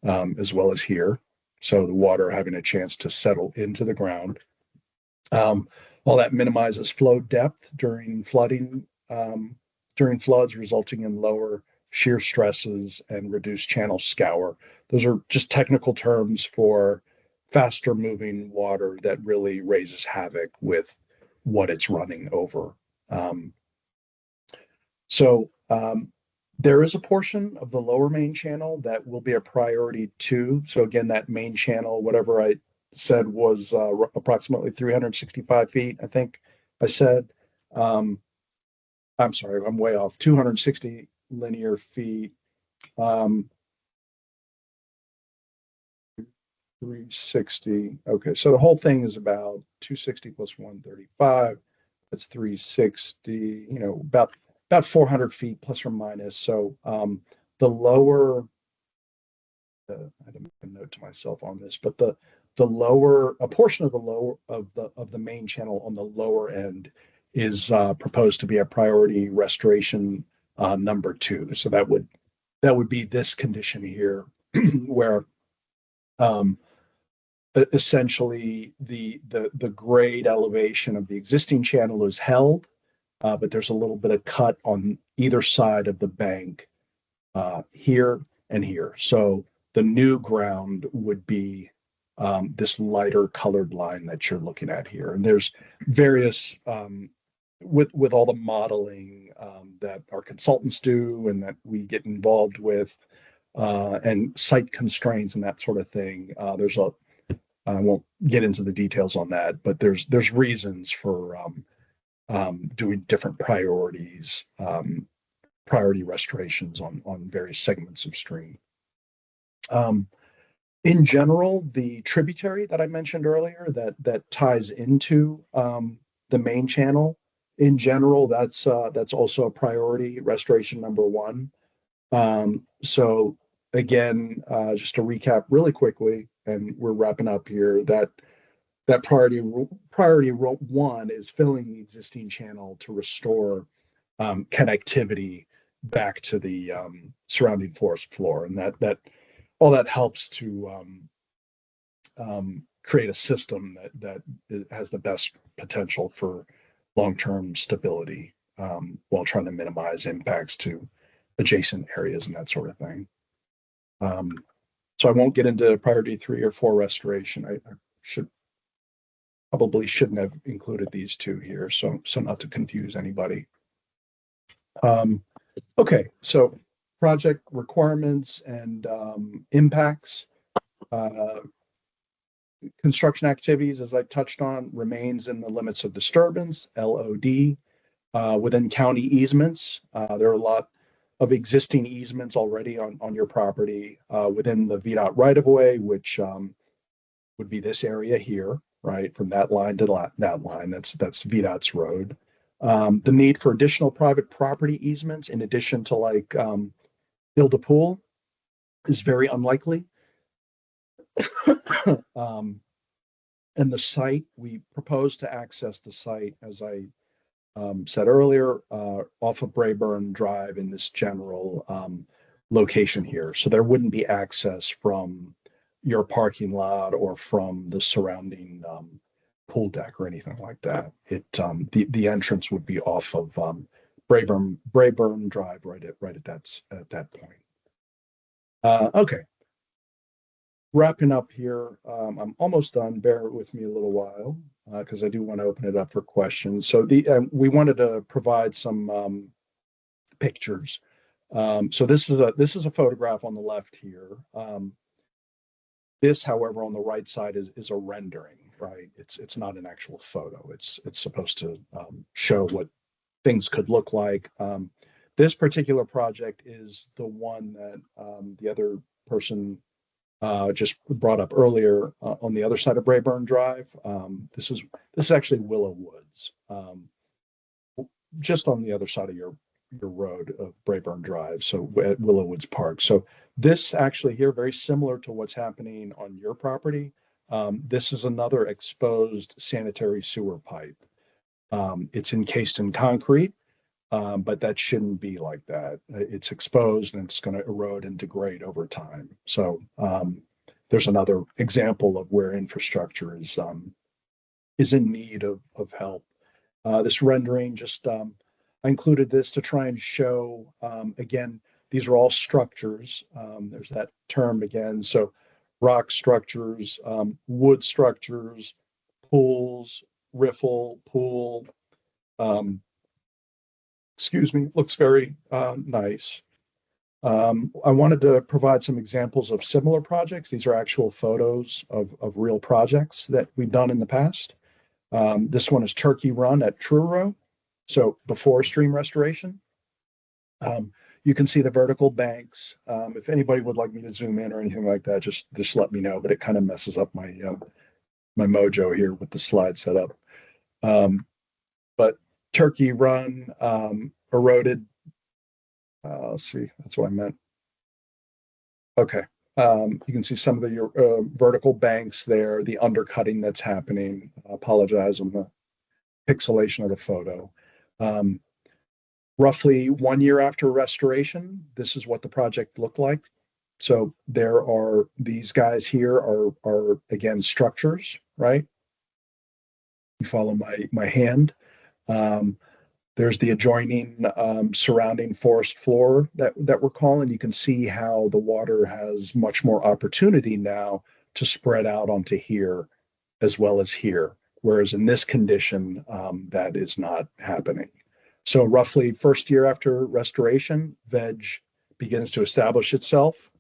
as well as here. So the water having a chance to settle into the ground. All that minimizes flow depth during flooding, during floods, resulting in lower shear stresses and reduced channel scour. Those are just technical terms for faster moving water that really raises havoc with what it's running over. So there is a portion of the lower main channel that will be a priority too. So again, that main channel, whatever I said was approximately 365 feet, I think I said. I'm sorry, I'm way off. 260 linear feet. 360. Okay, so the whole thing is about 260 plus 135. That's 360. About 400 feet plus or minus. So the lower, I didn't make a note to myself on this, but the lower, a portion of the lower of the main channel on the lower end is proposed to be a priority restoration number 2. So that would be this condition here, where essentially the grade elevation of the existing channel is held, but there's a little bit of cut on either side of the bank here and here. So the new ground would be this lighter colored line that you're looking at here. And there's various, with all the modeling that our consultants do and that we get involved with, and site constraints and that sort of thing. I won't get into the details on that, but there's reasons for doing different priority restorations on various segments of stream. In general, the tributary that I mentioned earlier that ties into the main channel, in general, that's also a priority restoration number 1. So again, just to recap really quickly, and we're wrapping up here, that priority 1 is filling the existing channel to restore connectivity back to the surrounding forest floor, and that all that helps to create a system that has the best potential for long-term stability, while trying to minimize impacts to adjacent areas and that sort of thing. So I won't get into priority 3 or 4 restoration. I shouldn't have included these 2 here, so not to confuse anybody. Okay, so project requirements and impacts. Construction activities, as I touched on, remains in the limits of disturbance, LOD, within county easements. There are a lot of existing easements already on your property within the VDOT right-of-way, which would be this area here, right? From that line to that line, that's VDOT's road. The need for additional private property easements, in addition to like Ilda Pool, is very unlikely. And the site, we propose to access the site, as I said earlier, off of Braeburn Drive in this general location here. So there wouldn't be access from your parking lot or from the surrounding pool deck or anything like that. The entrance would be off of Braeburn Drive, right at that point. Okay. Wrapping up here, I'm almost done. Bear with me a little while because I do want to open it up for questions. So we wanted to provide some pictures. So this is a photograph on the left here. This, however, on the right side is a rendering, right? It's not an actual photo. It's supposed to show what things could look like. This particular project is the one that the other person just brought up earlier on the other side of Braeburn Drive. This is actually Willow Woods, just on the other side of your road of Braeburn Drive, so at Willow Woods Park. So this actually here, very similar to what's happening on your property. This is another exposed sanitary sewer pipe. It's encased in concrete, but that shouldn't be like that. It's exposed and it's going to erode and degrade over time. So there's another example of where infrastructure is in need of help. This rendering just I included this to try and show again, these are all structures. There's that term again. So rock structures, wood structures, pools, riffle, pool. Excuse me, looks very nice. I wanted to provide some examples of similar projects. These are actual photos of real projects that we've done in the past. This one is Turkey Run at Truro. So before stream restoration, you can see the vertical banks. If anybody would like me to zoom in or anything like that, just let me know. But it kind of messes up my my mojo here with the slide setup. But Turkey Run eroded. Let's see, that's what I meant. Okay. You can see some of the vertical banks there, the undercutting that's happening. I apologize on the pixelation of the photo. Roughly 1 year after restoration, this is what the project looked like. So there are these guys here are again structures, right? You follow my hand. There's the adjoining surrounding forest floor that we're calling. You can see how the water has much more opportunity now to spread out onto here as well as here. Whereas in this condition, that is not happening. So roughly first year after restoration, veg begins to establish itself.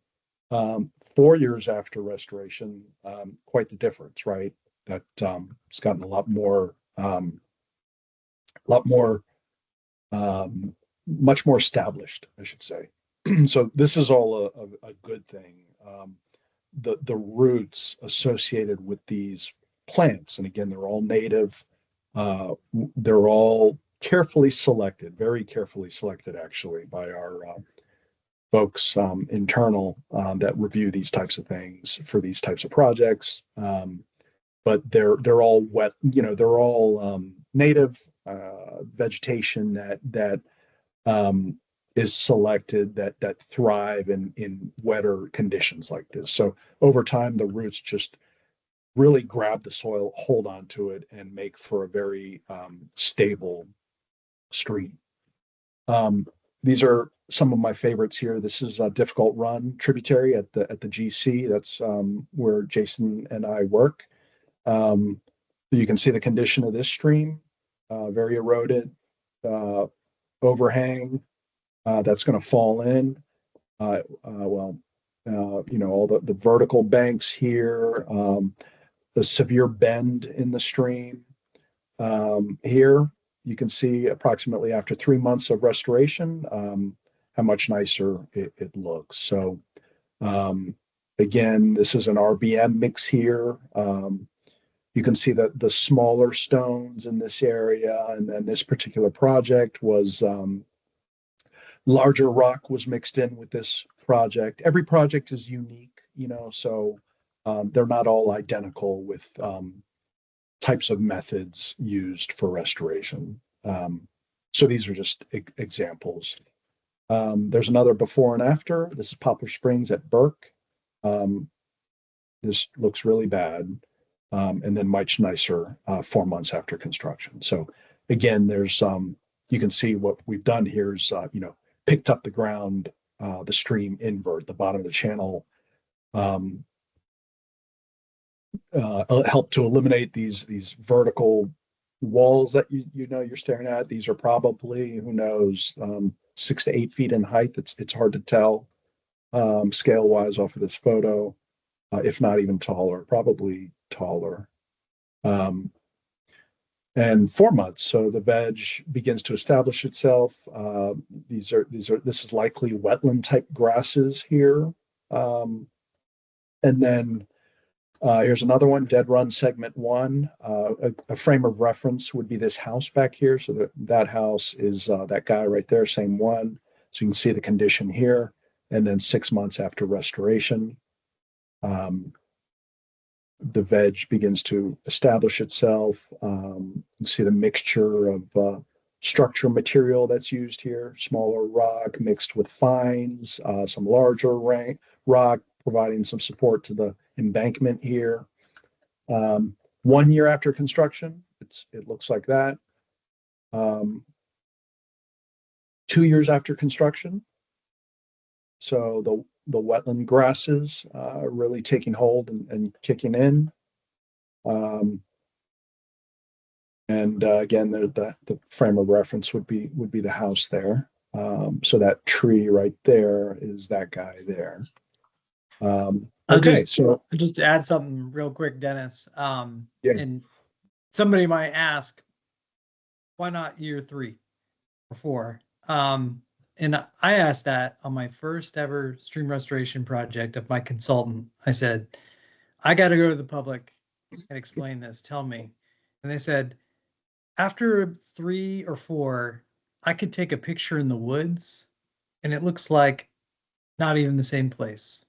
4 years after restoration, quite the difference, right? That it's gotten a lot more, much more established, I should say. So this is all a good thing. The roots associated with these plants, and again, they're all native. They're all carefully selected, very carefully selected, actually, by our folks internal that review these types of things for these types of projects. But they're all wet, they're all native vegetation that is selected that thrive in wetter conditions like this. So over time, the roots just really grab the soil, hold on to it, and make for a very stable stream. These are some of my favorites here. This is a Difficult Run tributary at the GC. That's where Jason and I work. You can see the condition of this stream, very eroded, overhang that's going to fall in. All the vertical banks here, the severe bend in the stream. Here, you can see approximately after 3 months of restoration, how much nicer it looks. So again, this is an RBM mix here. You can see that the smaller stones in this area, and then this particular project was larger rock was mixed in with this project. Every project is unique, so they're not all identical with types of methods used for restoration. So these are just examples. There's another before and after. This is Poplar Springs at Burke. This looks really bad. And then much nicer 4 months after construction. So again, there's you can see what we've done here is picked up the ground, the stream invert, the bottom of the channel, help to eliminate these vertical walls that you're staring at. These are probably, who knows, 6 to 8 feet in height. It's hard to tell scale wise off of this photo, if not even taller, probably taller. And 4 months, so the veg begins to establish itself. This is likely wetland type grasses here. And then here's another one, Dead Run Segment 1. A frame of reference would be this house back here. So that house is that guy right there, same one. So you can see the condition here. And then 6 months after restoration, the veg begins to establish itself. You see the mixture of structure material that's used here, smaller rock mixed with fines, some larger rock providing some support to the embankment here. 1 year after construction, it looks like that. 2 years after construction, so the wetland grasses really taking hold and kicking in. And again, the frame of reference would be the house there. So that tree right there is that guy there. Okay, so just to add something real quick, Dennis. Yeah. And somebody might ask, why not year 3 or 4? And I asked that on my first ever stream restoration project of my consultant. I said, I got to go to the public and explain this. Tell me. And they said, after 3 or 4, I could take a picture in the woods and it looks like not even the same place.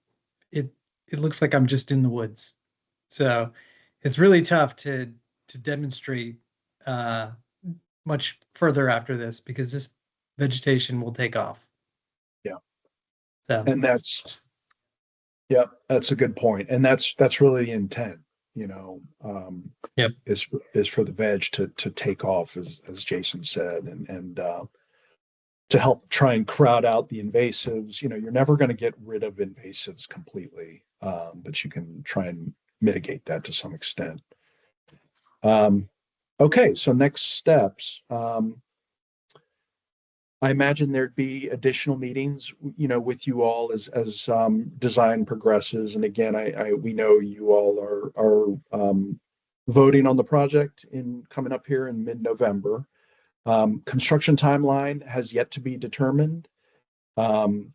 It looks like I'm just in the woods. So it's really tough to demonstrate much further after this because this vegetation will take off. Yeah. So and that's a good point. And that's really the intent, Yep. is for the veg to take off, as Jason said, and to help try and crowd out the invasives. You're never going to get rid of invasives completely, but you can try and mitigate that to some extent. Okay, so next steps. I imagine there'd be additional meetings, with you all as design progresses. And again, we know you all are voting on the project coming up here in mid-November. Construction timeline has yet to be determined. The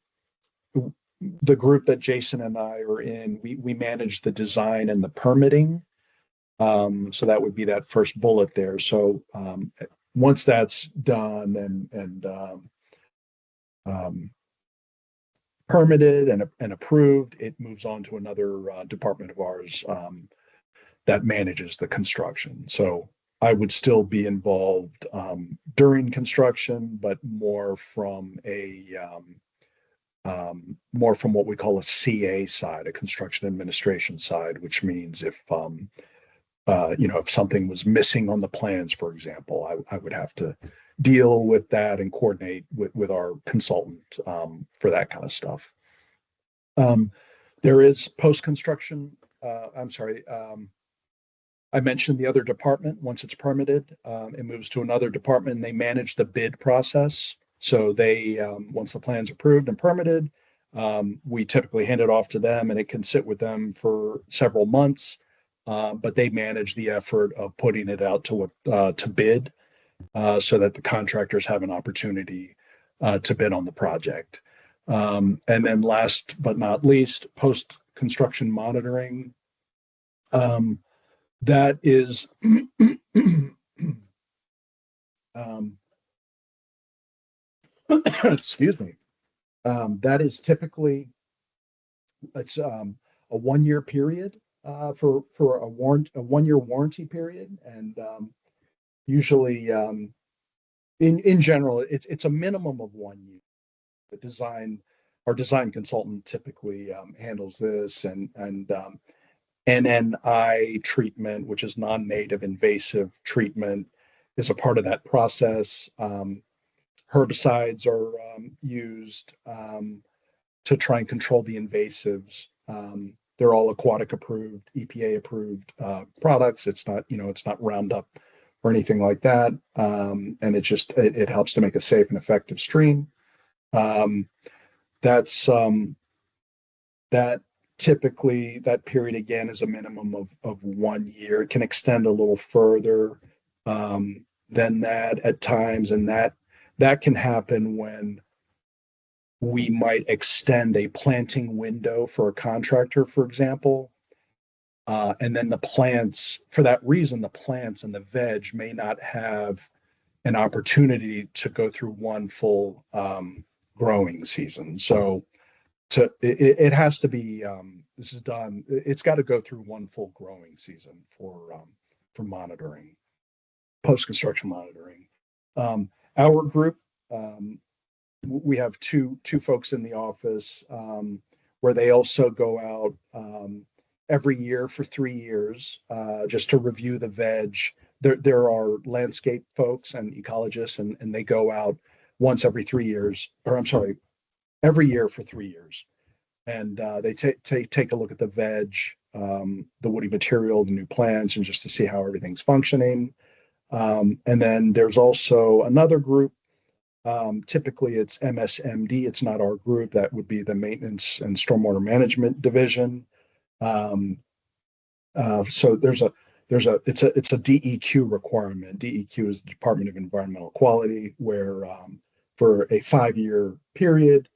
group that Jason and I are in, we manage the design and the permitting. So that would be that first bullet there. So once that's done and permitted and approved, it moves on to another department of ours that manages the construction. So I would still be involved during construction, but more from what we call a CA side, a construction administration side, which means if something was missing on the plans, for example, I would have to deal with that and coordinate with our consultant for that kind of stuff. There is post-construction. I mentioned the other department. Once it's permitted, it moves to another department and they manage the bid process. So they, once the plan's approved and permitted, we typically hand it off to them and it can sit with them for several months. But they manage the effort of putting it out to bid, so that the contractors have an opportunity to bid on the project. And then last but not least, post-construction monitoring. That is, excuse me, that is typically, it's a 1 year period for a 1 year warranty period. And usually, in general, it's a minimum of 1 year. Our design consultant typically handles this, and NNI treatment, which is non-native invasive treatment, is a part of that process. Herbicides are used to try and control the invasives. They're all aquatic approved, EPA approved products. It's not Roundup or anything like that. And it helps to make a safe and effective stream. That typically, that period again is a minimum of 1 year. It can extend a little further than that at times, and that can happen when we might extend a planting window for a contractor, for example. And then the plants, for that reason, the plants and the veg may not have an opportunity to go through one full growing season. So it has to be, this is done, it's got to go through one full growing season for monitoring, post-construction monitoring. Our group, we have two folks in the office where they also go out every year for 3 years just to review the veg. There are landscape folks and ecologists, and they go out once every 3 years, or I'm sorry, every year for 3 years. And they take a look at the veg, the woody material, the new plants, and just to see how everything's functioning. And then there's also another group. Typically, it's MSMD. It's not our group. That would be the Maintenance and Stormwater Management Division. So it's a DEQ requirement. DEQ is the Department of Environmental Quality, where for a 5-year period,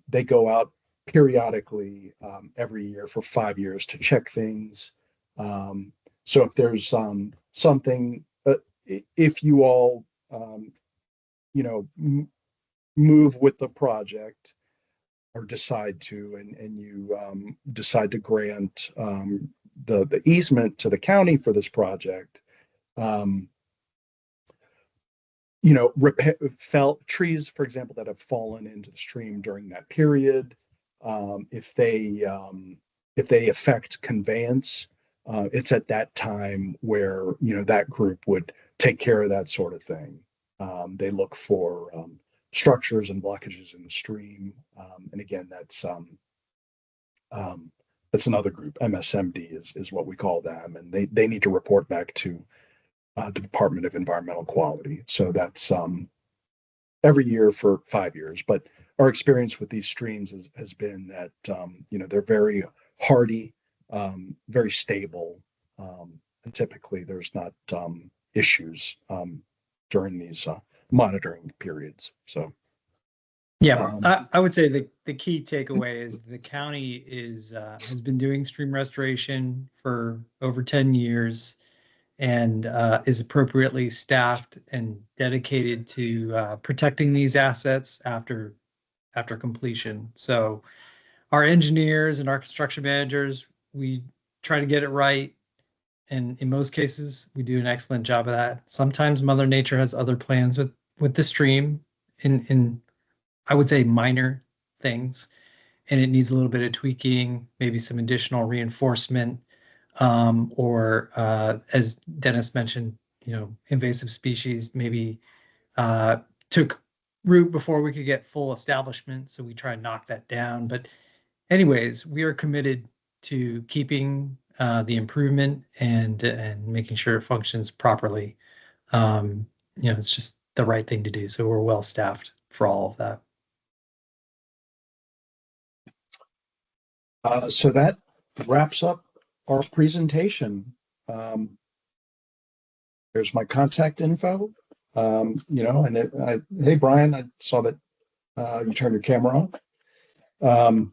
they go out periodically every year for 5 years to check things. So if there's something, if you all move with the project or decide to, and you decide to grant the easement to the county for this project, fell trees, for example, that have fallen into the stream during that period, if they affect conveyance, it's at that time where that group would take care of that sort of thing. They look for structures and blockages in the stream, and again, that's another group. MSMD is what we call them, and they need to report back to the Department of Environmental Quality. So that's every year for 5 years. But our experience with these streams has been that they're very hardy, very stable, and typically there's not issues during these monitoring periods. So yeah, I would say the key takeaway is the county has been doing stream restoration for over 10 years and is appropriately staffed and dedicated to protecting these assets after completion. So our engineers and our construction managers, we try to get it right. And in most cases, we do an excellent job of that. Sometimes Mother Nature has other plans with the stream in I would say minor things, and it needs a little bit of tweaking, maybe some additional reinforcement, or as Dennis mentioned, invasive species maybe took root before we could get full establishment. So we try and knock that down. But anyways, we are committed to keeping the improvement and making sure it functions properly. It's just the right thing to do. So we're well staffed for all of that. So that wraps up our presentation. There's my contact info. Hey, Brian, I saw that you turned your camera on.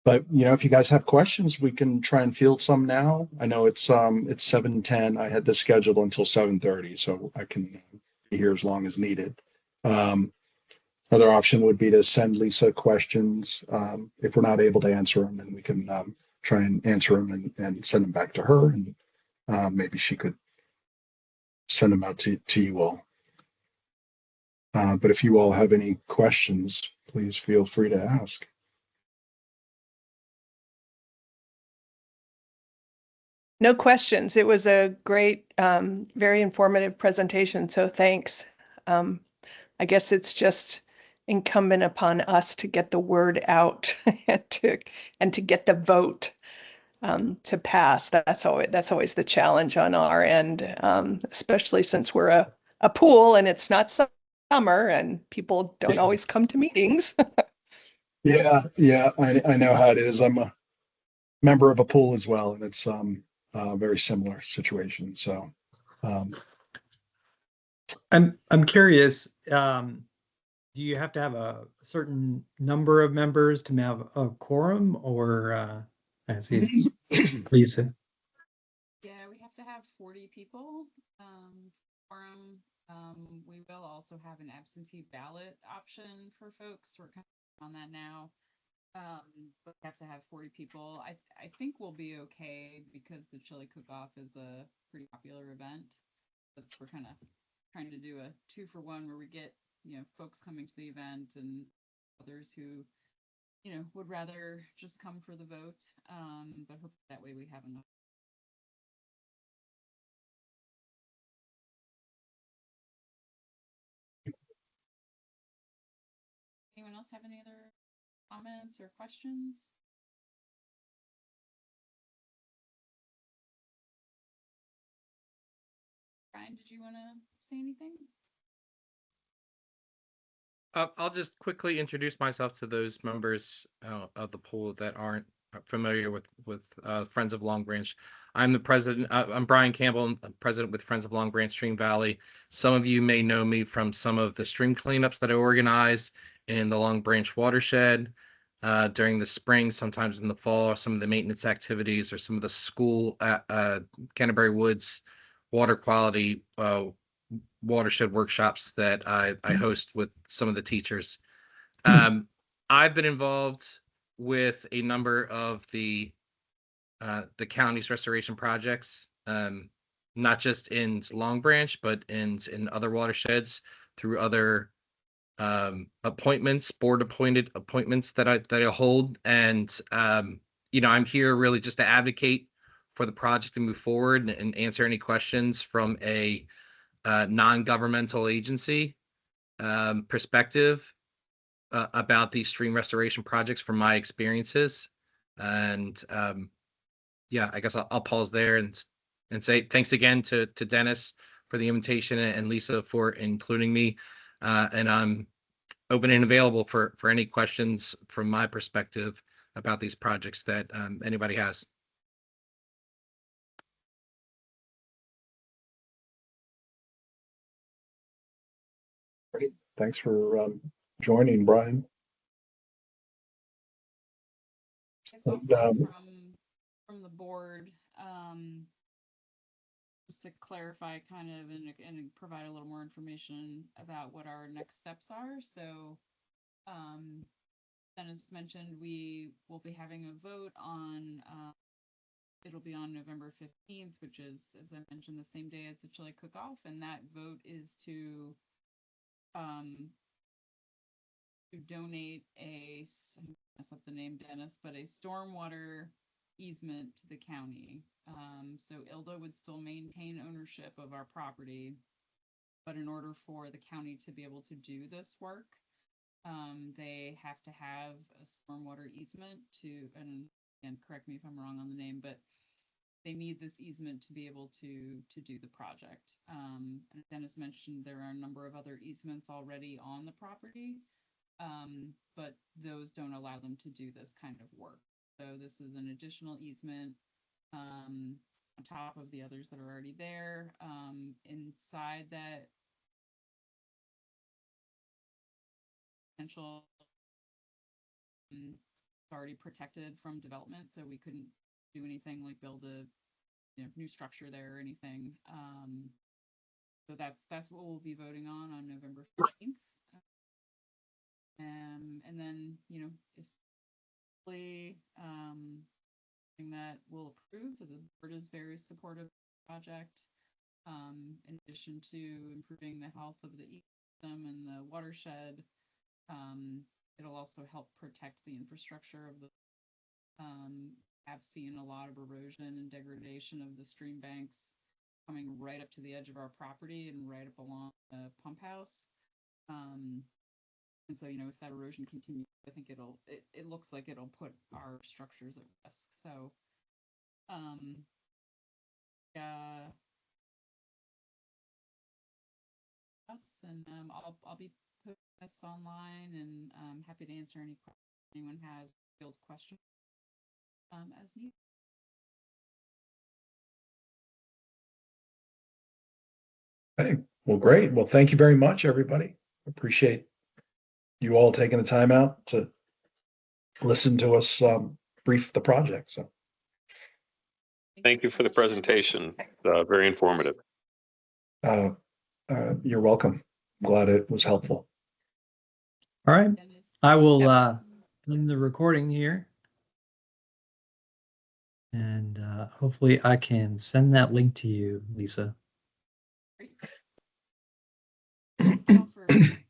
But if you guys have questions, we can try and field some now. I know it's 7:10. I had this scheduled until 7:30, so I can be here as long as needed. Another option would be to send Lisa questions if we're not able to answer them, and we can try and answer them and send them back to her, and maybe she could send them out to you all. But if you all have any questions, please feel free to ask. No questions. It was a great, very informative presentation. So thanks. I guess it's just incumbent upon us to get the word out and to get the vote to pass. That's always the challenge on our end, especially since we're a pool and it's not summer and people don't always come to meetings. Yeah, I know how it is. I'm a member of a pool as well, and it's a very similar situation. So I'm curious, Do you have to have a certain number of members to have a quorum, or I see Lisa? Yeah, we have to have 40 people. Quorum. We will also have an absentee ballot option for folks. We're kind of on that now. But we have to have 40 people. I think we'll be okay because the chili cook-off is a pretty popular event. We're kind of trying to do a 2-for-1 where we get, folks coming to the event and others who, would rather just come for the vote. But hope that way we have enough. Anyone else have any other comments or questions? Brian, did you want to say anything? I'll just quickly introduce myself to those members of the pool that aren't familiar with Friends of Long Branch. I'm the president. I'm Brian Campbell, I'm president with Friends of Long Branch Stream Valley. Some of you may know me from some of the stream cleanups that I organize in the Long Branch watershed during the spring, sometimes in the fall, some of the maintenance activities, or some of the school Canterbury Woods water quality watershed workshops that I host with some of the teachers. I've been involved with a number of the county's restoration projects, not just in Long Branch, but in other watersheds through other appointments, board appointed appointments that I hold. And I'm here really just to advocate for the project to move forward and answer any questions from a non-governmental agency perspective about these stream restoration projects from my experiences. And yeah, I guess I'll pause there and say thanks again to Dennis for the invitation and Lisa for including me. And I'm open and available for any questions from my perspective about these projects that anybody has. Great. Thanks for joining, Brian. It's also from the board, just to clarify kind of and provide a little more information about what our next steps are. So, as mentioned, we will be having a vote on, it'll be on November 15th, which is, as I mentioned, the same day as the chili cook-off. And that vote is to donate I mess up the name, Dennis, but a stormwater easement to the county. So Ilda would still maintain ownership of our property, but in order for the county to be able to do this work, they have to have a stormwater easement and correct me if I'm wrong on the name, but they need this easement to be able to do the project. And Dennis mentioned there are a number of other easements already on the property, but those don't allow them to do this kind of work. So this is an additional easement on top of the others that are already there. Inside that potential already protected from development, so we couldn't do anything like build a new structure there or anything. So that's what we'll be voting on November 15th. And then, if that will approve, so the board is very supportive of the project. In addition to improving the health of the ecosystem and the watershed, it'll also help protect the infrastructure of the have seen a lot of erosion and degradation of the stream banks coming right up to the edge of our property and right up along the pump house. And so, if that erosion continues, I think it looks like it'll put our structures at risk. So, yeah. And I'll be putting this online, and I'm happy to answer any questions anyone has, field questions as needed. Okay, well, great. Well, thank you very much, everybody. Appreciate you all taking the time out to listen to us brief the project. So Thank you for the presentation. Very informative. You're welcome. Glad it was helpful. All right. Dennis. I will end the recording here. And hopefully I can send that link to you, Lisa. Great. Thank you all for